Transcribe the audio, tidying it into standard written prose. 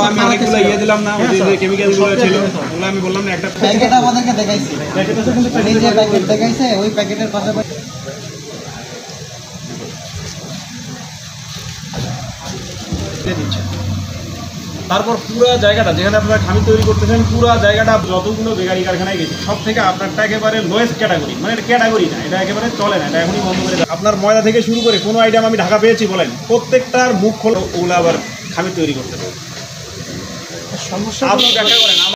আমি অনেকগুলো ইয়ে দিলাম না, ওই যে কেমিক্যালগুলো ছিল ওগুলো আমি বললাম না, একটা প্যাকেট আমাদেরকে দেখাইছে, নিজে প্যাকেট দেখাইছে, ওই প্যাকেটের পাশাপাশি তারপর পুরো জায়গাটা যেখানে আপনারা খামি তৈরি করতেছেন, পুরো জায়গাটা যতগুলো বেকারি কারখানায় গেছে সব থেকে আপনারটা একেবারে লোয়েস্ট ক্যাটাগরি, মানে এটা ক্যাটাগরি না, এটা একেবারে চলে না, এটা এখনই বন্ধ করে। আপনার ময়দা থেকে শুরু করে কোনো আইটেম আমি ঢাকা পেয়েছি বলেন, প্রত্যেকটার মুখ খোলা ওগুলো আবার খামি তৈরি করতেছে। সমস্যা আপনি ব্যাখ্যা করেন।